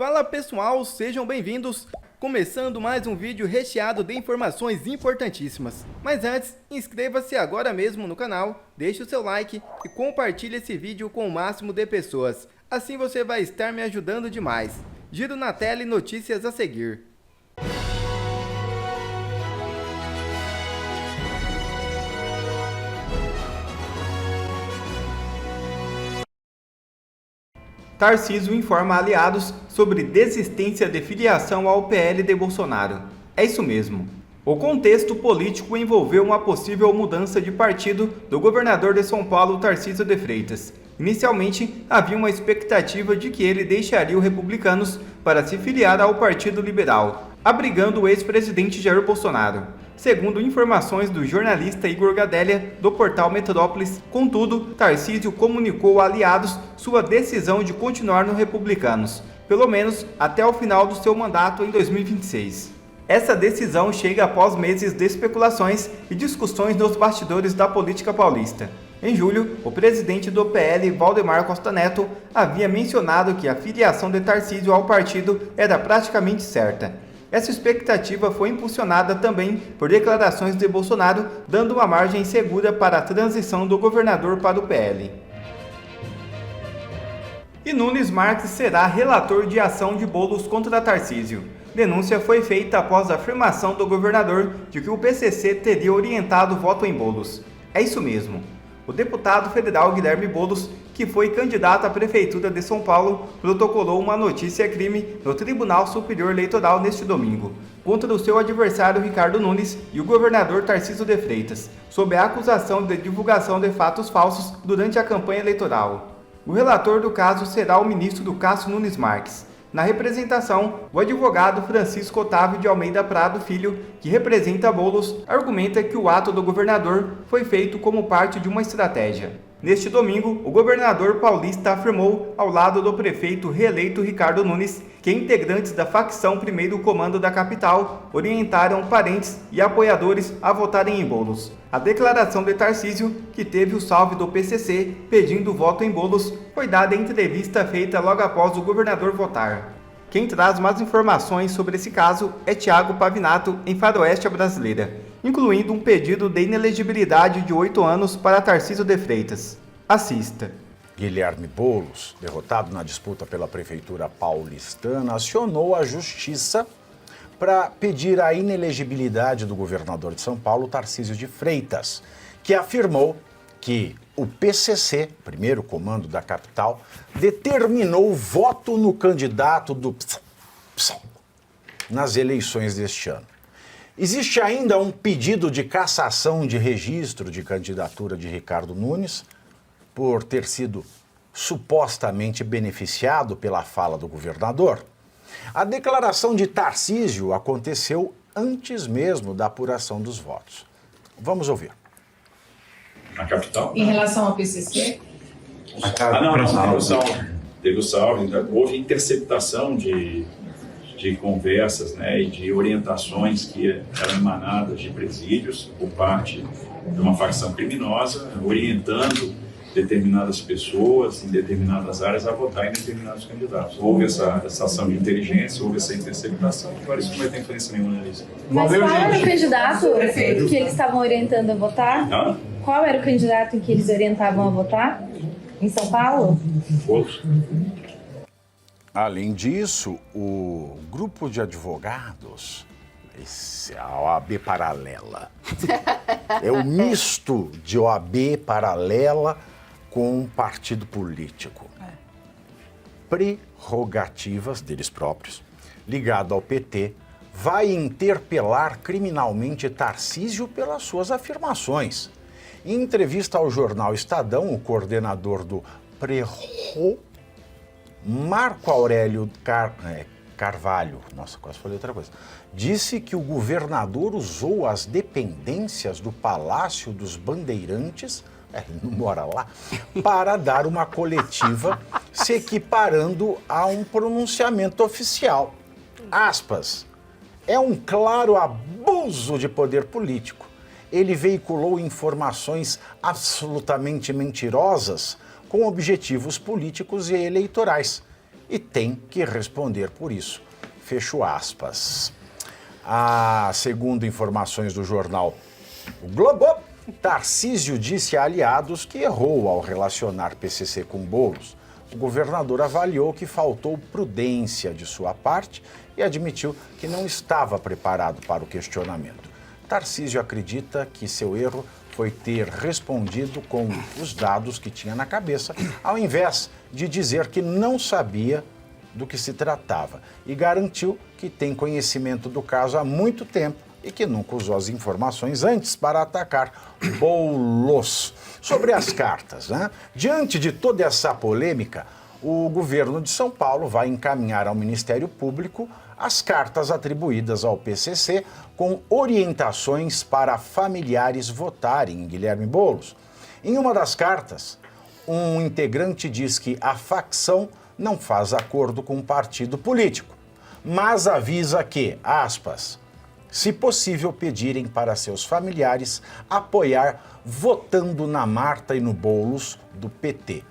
Fala pessoal, sejam bem-vindos! Começando mais um vídeo recheado de informações importantíssimas. Mas antes, inscreva-se agora mesmo no canal, deixe o seu like e compartilhe esse vídeo com o máximo de pessoas. Assim você vai estar me ajudando demais. Giro na tela e notícias a seguir. Tarcísio informa aliados sobre desistência de filiação ao PL de Bolsonaro. É isso mesmo. O contexto político envolveu uma possível mudança de partido do governador de São Paulo, Tarcísio de Freitas. Inicialmente, havia uma expectativa de que ele deixaria os republicanos para se filiar ao Partido Liberal, abrigando o ex-presidente Jair Bolsonaro. Segundo informações do jornalista Igor Gadelha, do portal Metrópolis, contudo, Tarcísio comunicou a aliados sua decisão de continuar nos republicanos, pelo menos até o final do seu mandato em 2026. Essa decisão chega após meses de especulações e discussões nos bastidores da política paulista. Em julho, o presidente do PL, Valdemar Costa Neto, havia mencionado que a filiação de Tarcísio ao partido era praticamente certa. Essa expectativa foi impulsionada também por declarações de Bolsonaro, dando uma margem segura para a transição do governador para o PL. E Nunes Marques será relator de ação de Boulos contra Tarcísio. Denúncia foi feita após a afirmação do governador de que o PCC teria orientado o voto em Boulos. É isso mesmo. O deputado federal Guilherme Boulos, que foi candidato à Prefeitura de São Paulo, protocolou uma notícia-crime no Tribunal Superior Eleitoral neste domingo, contra o seu adversário Ricardo Nunes e o governador Tarcísio de Freitas, sob a acusação de divulgação de fatos falsos durante a campanha eleitoral. O relator do caso será o ministro Cássio Nunes Marques. Na representação, o advogado Francisco Otávio de Almeida Prado Filho, que representa Boulos, argumenta que o ato do governador foi feito como parte de uma estratégia. Neste domingo, o governador paulista afirmou, ao lado do prefeito reeleito Ricardo Nunes, que integrantes da facção Primeiro Comando da capital orientaram parentes e apoiadores a votarem em Boulos. A declaração de Tarcísio, que teve o salve do PCC pedindo voto em Boulos, foi dada em entrevista feita logo após o governador votar. Quem traz mais informações sobre esse caso é Thiago Pavinato, em Faroeste Brasileira, incluindo um pedido de inelegibilidade de 8 anos para Tarcísio de Freitas. Assista. Guilherme Boulos, derrotado na disputa pela prefeitura paulistana, acionou a justiça para pedir a inelegibilidade do governador de São Paulo, Tarcísio de Freitas, que afirmou que o PCC, primeiro comando da capital, determinou o voto no candidato do PSOL nas eleições deste ano. Existe ainda um pedido de cassação de registro de candidatura de Ricardo Nunes por ter sido supostamente beneficiado pela fala do governador. A declaração de Tarcísio aconteceu antes mesmo da apuração dos votos. Vamos ouvir. Na capital? Em relação ao PCC? Não, teve o salve, houve interceptação de conversas, né, e de orientações que eram emanadas de presídios por parte de uma facção criminosa, orientando determinadas pessoas em determinadas áreas a votar em determinados candidatos. Houve essa ação de inteligência, houve essa interceptação, agora isso não vai ter influência nenhuma nisso. Mas qual era o candidato que eles estavam orientando a votar? Não? Qual era o candidato que eles orientavam a votar? Em São Paulo? Outros. Além disso, o grupo de advogados, esse é a OAB paralela, é o misto de OAB paralela com um partido político. Prerrogativas deles próprios, ligado ao PT, vai interpelar criminalmente Tarcísio pelas suas afirmações. Em entrevista ao jornal Estadão, o coordenador do Prerro, Marco Aurélio Carvalho, nossa, quase falei outra coisa, disse que o governador usou as dependências do Palácio dos Bandeirantes, ele não mora lá, para dar uma coletiva se equiparando a um pronunciamento oficial. Aspas, é um claro abuso de poder político. Ele veiculou informações absolutamente mentirosas com objetivos políticos e eleitorais. e tem que responder por isso. Fecho aspas. Segundo informações do jornal O Globo, Tarcísio disse a aliados que errou ao relacionar PCC com Boulos. O governador avaliou que faltou prudência de sua parte e admitiu que não estava preparado para o questionamento. Tarcísio acredita que seu erro foi ter respondido com os dados que tinha na cabeça, ao invés de dizer que não sabia do que se tratava, e garantiu que tem conhecimento do caso há muito tempo e que nunca usou as informações antes para atacar Boulos. Sobre as cartas, né? Diante de toda essa polêmica, o governo de São Paulo vai encaminhar ao Ministério Público as cartas atribuídas ao PCC com orientações para familiares votarem em Guilherme Boulos. Em uma das cartas, um integrante diz que a facção não faz acordo com o partido político, mas avisa que, aspas, se possível pedirem para seus familiares apoiar votando na Marta e no Boulos do PT.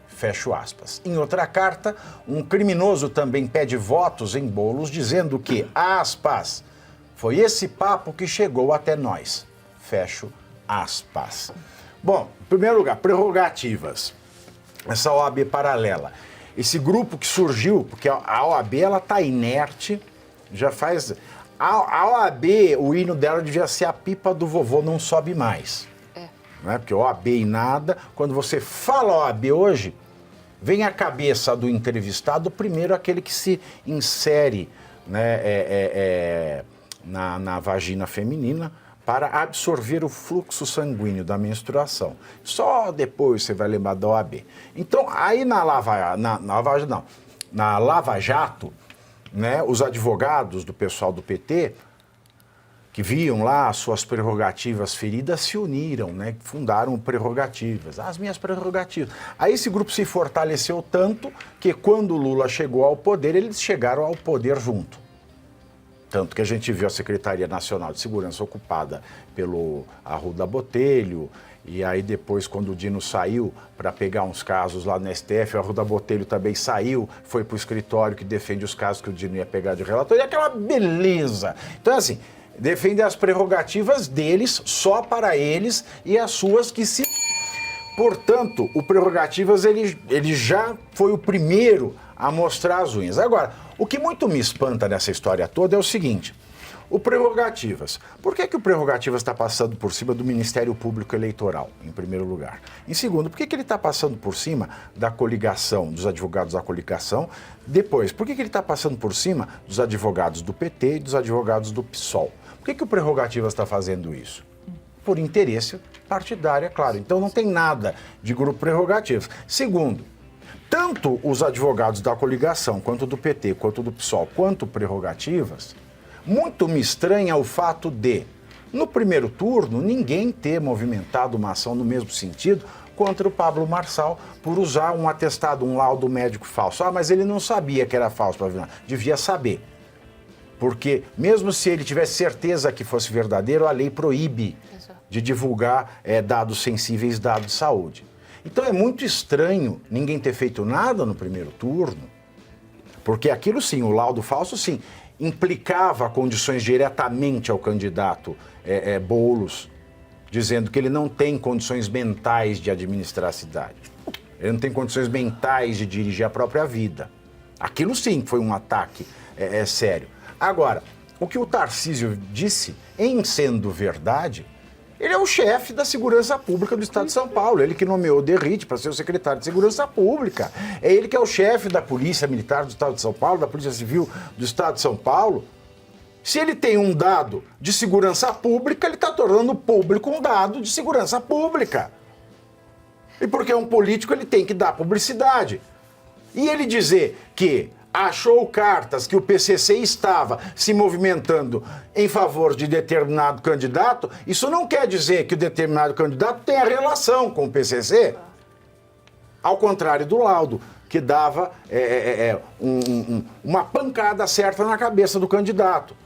Fecho aspas. Em outra carta, um criminoso também pede votos em Boulos, dizendo que, aspas, foi esse papo que chegou até nós. Fecho aspas. Bom, em primeiro lugar, prerrogativas. Essa OAB paralela. Esse grupo que surgiu, porque a OAB ela está inerte, já faz... A OAB, o hino dela devia ser a pipa do vovô não sobe mais. Não é? Porque OAB e nada. Quando você fala OAB hoje, vem à cabeça do entrevistado primeiro aquele que se insere, né, na vagina feminina para absorver o fluxo sanguíneo da menstruação. Só depois você vai lembrar da OAB. Então, aí na Lava Jato, né, os advogados do pessoal do PT, que viam lá as suas prerrogativas feridas, se uniram, né, fundaram prerrogativas, as minhas prerrogativas. Aí esse grupo se fortaleceu tanto que quando o Lula chegou ao poder, eles chegaram ao poder junto. Tanto que a gente viu a Secretaria Nacional de Segurança ocupada pelo Arruda Botelho, e aí depois, quando o Dino saiu para pegar uns casos lá no STF, o Arruda Botelho também saiu, foi para o escritório que defende os casos que o Dino ia pegar de relator, e aquela beleza. Então, assim, defende as prerrogativas deles, só para eles, e as suas que se... Portanto, o Prerrogativas, ele já foi o primeiro a mostrar as unhas. Agora, o que muito me espanta nessa história toda é o seguinte, o Prerrogativas. Por que o Prerrogativas está passando por cima do Ministério Público Eleitoral, em primeiro lugar? Em segundo, por que ele está passando por cima da coligação, dos advogados da coligação? Depois, por que ele está passando por cima dos advogados do PT e dos advogados do PSOL? Por que o Prerrogativas está fazendo isso? Por interesse partidário, é claro. Então não tem nada de grupo Prerrogativas. Segundo, tanto os advogados da coligação, quanto do PT, quanto do PSOL, quanto Prerrogativas, muito me estranha o fato de, no primeiro turno, ninguém ter movimentado uma ação no mesmo sentido contra o Pablo Marçal por usar um atestado, um laudo médico falso. Ah, mas ele não sabia que era falso, devia saber. Porque mesmo se ele tivesse certeza que fosse verdadeiro, a lei proíbe de divulgar dados sensíveis, dados de saúde. Então é muito estranho ninguém ter feito nada no primeiro turno, porque aquilo sim, o laudo falso sim, implicava condições diretamente ao candidato Boulos, dizendo que ele não tem condições mentais de administrar a cidade. Ele não tem condições mentais de dirigir a própria vida. Aquilo sim foi um ataque sério. Agora, o que o Tarcísio disse, em sendo verdade, ele é o chefe da Segurança Pública do Estado de São Paulo. Ele que nomeou o Derrite para ser o secretário de Segurança Pública. É ele que é o chefe da Polícia Militar do Estado de São Paulo, da Polícia Civil do Estado de São Paulo. Se ele tem um dado de segurança pública, ele está tornando público um dado de segurança pública. E porque é um político, ele tem que dar publicidade. E ele dizer que achou cartas que o PCC estava se movimentando em favor de determinado candidato, isso não quer dizer que o determinado candidato tenha relação com o PCC. Ao contrário do laudo, que dava uma pancada certa na cabeça do candidato.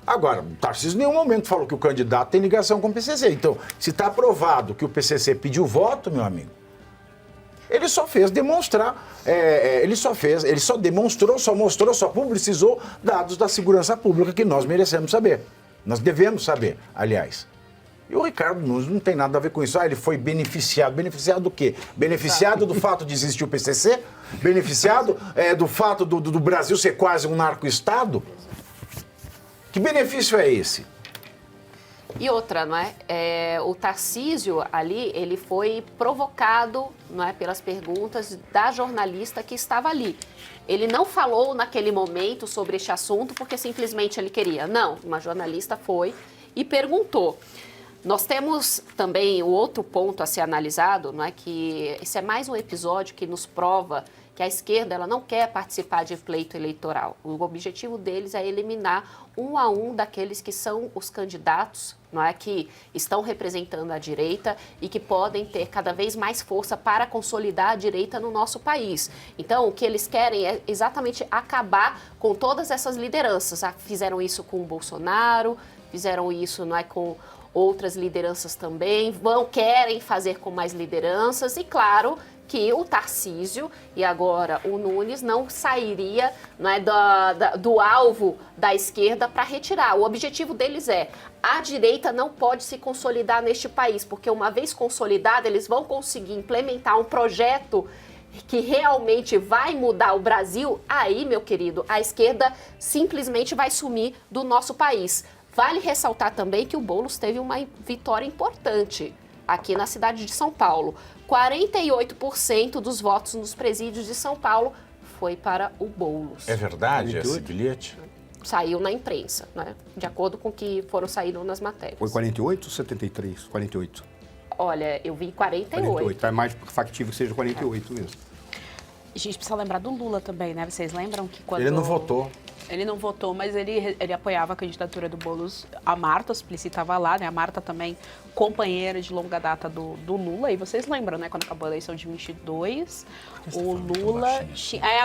Agora, o Tarcísio em nenhum momento falou que o candidato tem ligação com o PCC. Então, se está provado que o PCC pediu voto, meu amigo, Ele só fez demonstrar, ele só publicizou dados da segurança pública que nós merecemos saber. Nós devemos saber, aliás. E o Ricardo Nunes não tem nada a ver com isso. Ele foi beneficiado. Beneficiado do quê? Beneficiado do fato de existir o PCC? Beneficiado do fato do Brasil ser quase um narco-estado? Que benefício é esse? E outra, não é? O Tarcísio ali, ele foi provocado, não é, pelas perguntas da jornalista que estava ali. Ele não falou naquele momento sobre este assunto porque simplesmente ele queria. Não, uma jornalista foi e perguntou. Nós temos também o outro ponto a ser analisado, não é, que esse é mais um episódio que nos prova que a esquerda ela não quer participar de pleito eleitoral. O objetivo deles é eliminar um a um daqueles que são os candidatos, não é, que estão representando a direita e que podem ter cada vez mais força para consolidar a direita no nosso país. Então, o que eles querem é exatamente acabar com todas essas lideranças. Fizeram isso com o Bolsonaro, fizeram isso, não é, com outras lideranças também, querem fazer com mais lideranças e, claro, que o Tarcísio e agora o Nunes não sairia, não é, do alvo da esquerda para retirar. O objetivo deles a direita não pode se consolidar neste país, porque uma vez consolidada, eles vão conseguir implementar um projeto que realmente vai mudar o Brasil. Aí, meu querido, a esquerda simplesmente vai sumir do nosso país. Vale ressaltar também que o Boulos teve uma vitória importante aqui na cidade de São Paulo. 48% dos votos nos presídios de São Paulo foi para o Boulos. É verdade esse bilhete? Saiu na imprensa, né? De acordo com o que saíram nas matérias. Foi 48 ou 73? 48. Olha, eu vi 48. 48. É mais factível que seja 48 mesmo. A gente precisa lembrar do Lula também, né? Vocês lembram que quando... Ele não votou. Ele não votou, mas ele apoiava a candidatura do Boulos. A Marta Suplicy estava lá, né? A Marta também, companheira de longa data do Lula. E vocês lembram, né? Quando acabou a eleição de 22, o Lula...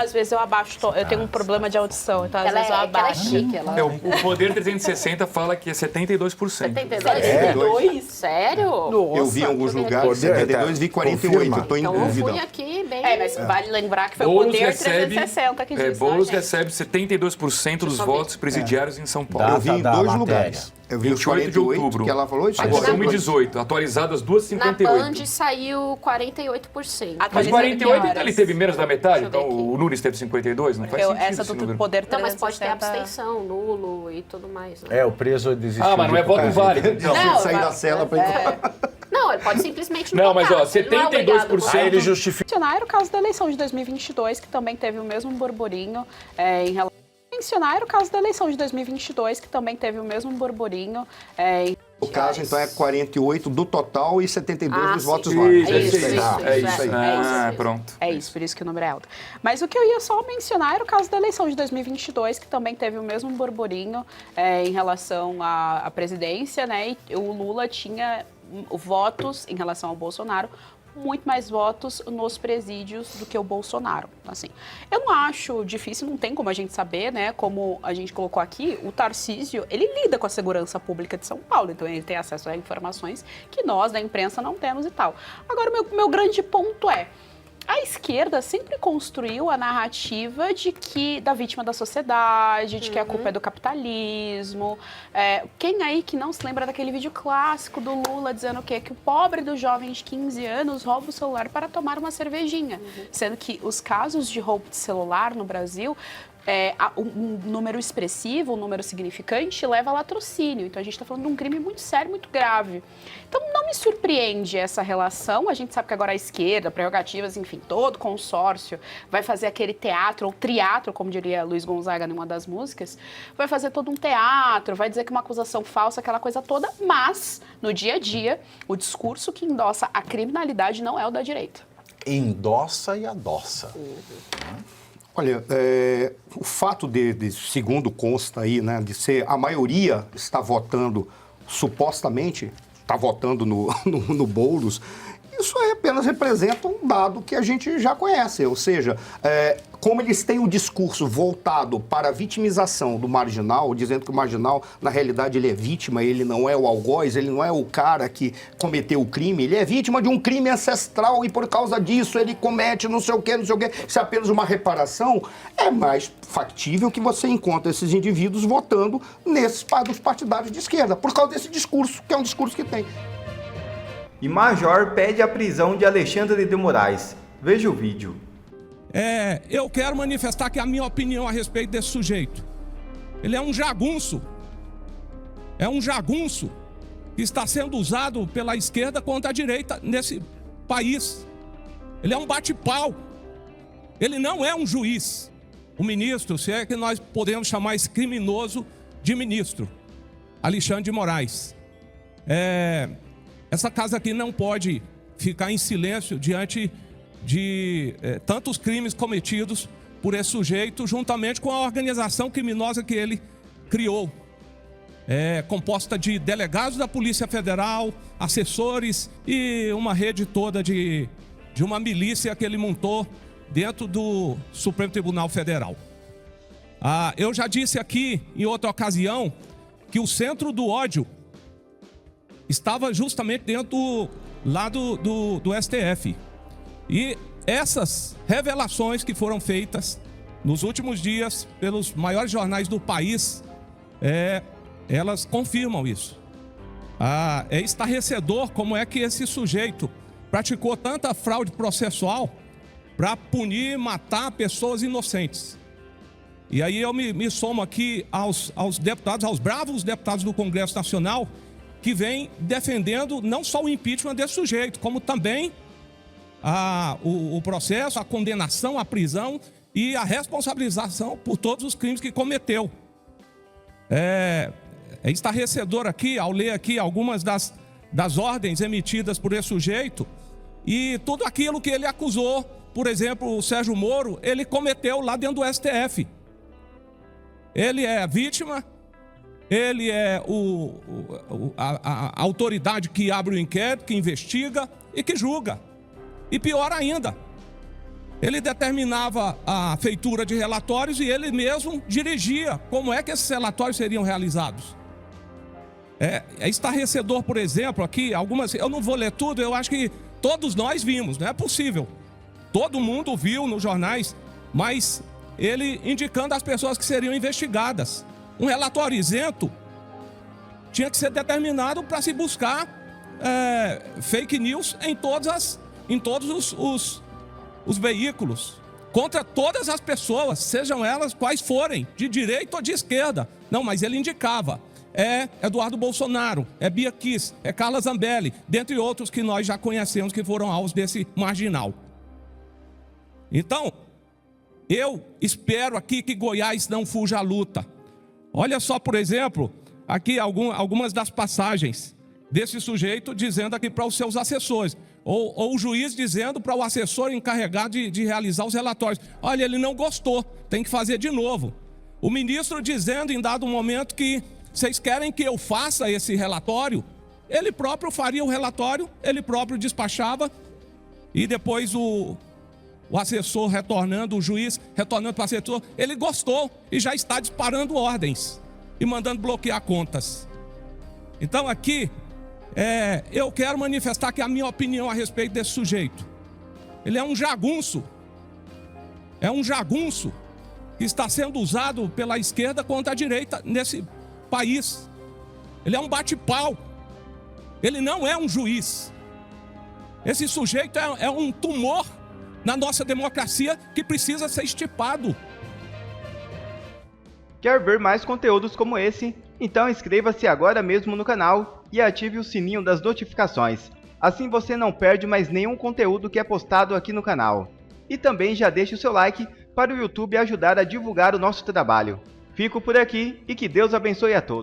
às vezes eu abaixo... Eu tenho um problema de audição, então às vezes eu abaixo. Chique, ela... O Poder 360 fala que é 72%. 72? Sério? Eu vi em alguns lugares 72, vi 48. Eu estou em Então eu dúvida. fui aqui bem... Mas vale lembrar que foi o Boulos Poder recebe, 360 que disse. Boulos recebe 72% dos votos presidiários em São Paulo. Eu vi em dois lugares. Eu vi os 28 de 48 outubro. que ela falou. Agora, 2018, atualizadas Na 2,58. Band saiu 48%. Mas 48, então ele teve menos da metade? Deixa eu ver Então aqui. o Nunes teve 52? Não faz sentido Essa esse do número. Poder Não, 360... mas pode ter abstenção, nulo e tudo mais. Né? O preso desistiu. Mas não é voto válido. Não, sair da cela para ir. Não, ele pode simplesmente não Não, mas votar. ó, 72%. Aí ele justifica. Mencionar o caso da eleição de 2022, que também teve o mesmo burburinho em relação... Mencionar o caso da eleição de 2022, que também teve o mesmo burburinho. O caso, então, é 48 do total e 72 dos sim. votos válidos. Isso. Pronto. É isso, por isso que o número é alto. Mas o que eu ia só mencionar era o caso da eleição de 2022, que também teve o mesmo burburinho em relação à presidência, né? E o Lula tinha votos em relação ao Bolsonaro, muito mais votos nos presídios do que o Bolsonaro. Assim, eu não acho difícil, não tem como a gente saber, né? Como a gente colocou aqui, o Tarcísio, ele lida com a segurança pública de São Paulo, então ele tem acesso a informações que nós, da imprensa, não temos e tal. Agora, o meu grande ponto é, a esquerda sempre construiu a narrativa da vítima da sociedade, de que a culpa é do capitalismo. Quem aí que não se lembra daquele vídeo clássico do Lula dizendo o quê? Que o pobre do jovem de 15 anos rouba o celular para tomar uma cervejinha. Sendo que os casos de roubo de celular no Brasil... um número expressivo, um número significante, leva a latrocínio. Então, a gente está falando de um crime muito sério, muito grave. Então, não me surpreende essa relação. A gente sabe que agora a esquerda, prerrogativas, enfim, todo consórcio vai fazer aquele teatro, ou triatro, como diria Luiz Gonzaga numa das músicas, vai fazer todo um teatro, vai dizer que uma acusação falsa, aquela coisa toda, mas, no dia a dia, o discurso que endossa a criminalidade não é o da direita. Endossa e adoça. Olha, o fato segundo consta aí, né, de ser a maioria está votando, supostamente, está votando no Boulos, isso apenas representa um dado que a gente já conhece, ou seja, como eles têm o discurso voltado para a vitimização do marginal, dizendo que o marginal, na realidade, ele é vítima, ele não é o algoz, ele não é o cara que cometeu o crime, ele é vítima de um crime ancestral e por causa disso ele comete não sei o quê, isso é apenas uma reparação, é mais factível que você encontre esses indivíduos votando dos partidários de esquerda, por causa desse discurso, que é um discurso que tem. E Major pede a prisão de Alexandre de Moraes. Veja o vídeo. Eu quero manifestar aqui a minha opinião a respeito desse sujeito. Ele é um jagunço. É um jagunço que está sendo usado pela esquerda contra a direita nesse país. Ele é um bate-pau. Ele não é um juiz. O ministro, se é que nós podemos chamar esse criminoso de ministro, Alexandre de Moraes. Essa casa aqui não pode ficar em silêncio diante de tantos crimes cometidos por esse sujeito, juntamente com a organização criminosa que ele criou. Composta de delegados da Polícia Federal, assessores e uma rede toda de uma milícia que ele montou dentro do Supremo Tribunal Federal. Eu já disse aqui em outra ocasião que o centro do ódio estava justamente dentro do STF. E essas revelações que foram feitas nos últimos dias pelos maiores jornais do país, elas confirmam isso. É estarrecedor como é que esse sujeito praticou tanta fraude processual para punir e matar pessoas inocentes. E aí eu me somo aqui aos deputados, aos bravos deputados do Congresso Nacional, que vem defendendo não só o impeachment desse sujeito, como também o processo, a condenação, a prisão e a responsabilização por todos os crimes que cometeu. É estarrecedor aqui, ao ler aqui algumas das ordens emitidas por esse sujeito e tudo aquilo que ele acusou, por exemplo, o Sérgio Moro, ele cometeu lá dentro do STF. Ele é a vítima, ele é a autoridade que abre o inquérito, que investiga e que julga. E pior ainda, ele determinava a feitura de relatórios e ele mesmo dirigia como é que esses relatórios seriam realizados. É estarrecedor, por exemplo, aqui, eu não vou ler tudo, eu acho que todos nós vimos, não é possível. Todo mundo viu nos jornais, mas ele indicando as pessoas que seriam investigadas. Um relatório isento tinha que ser determinado para se buscar fake news em todos os veículos, contra todas as pessoas, sejam elas quais forem, de direita ou de esquerda. Não, mas ele indicava. Eduardo Bolsonaro, Bia Kiss, Carla Zambelli, dentre outros que nós já conhecemos que foram alvos desse marginal. Então, eu espero aqui que Goiás não fuja à luta. Olha só, por exemplo, aqui algumas das passagens desse sujeito dizendo aqui para os seus assessores, ou o juiz dizendo para o assessor encarregado de realizar os relatórios: olha, ele não gostou, tem que fazer de novo. O ministro dizendo em dado momento que vocês querem que eu faça esse relatório? Ele próprio faria o relatório, ele próprio despachava e depois o assessor retornando, o juiz retornando para o assessor, ele gostou e já está disparando ordens e mandando bloquear contas. Então aqui, eu quero manifestar aqui a minha opinião a respeito desse sujeito. Ele é um jagunço. É um jagunço que está sendo usado pela esquerda contra a direita nesse país. Ele é um bate-pau. Ele não é um juiz. Esse sujeito é um tumor na nossa democracia que precisa ser extirpado. Quer ver mais conteúdos como esse? Então inscreva-se agora mesmo no canal e ative o sininho das notificações. Assim você não perde mais nenhum conteúdo que é postado aqui no canal. E também já deixe o seu like para o YouTube ajudar a divulgar o nosso trabalho. Fico por aqui e que Deus abençoe a todos.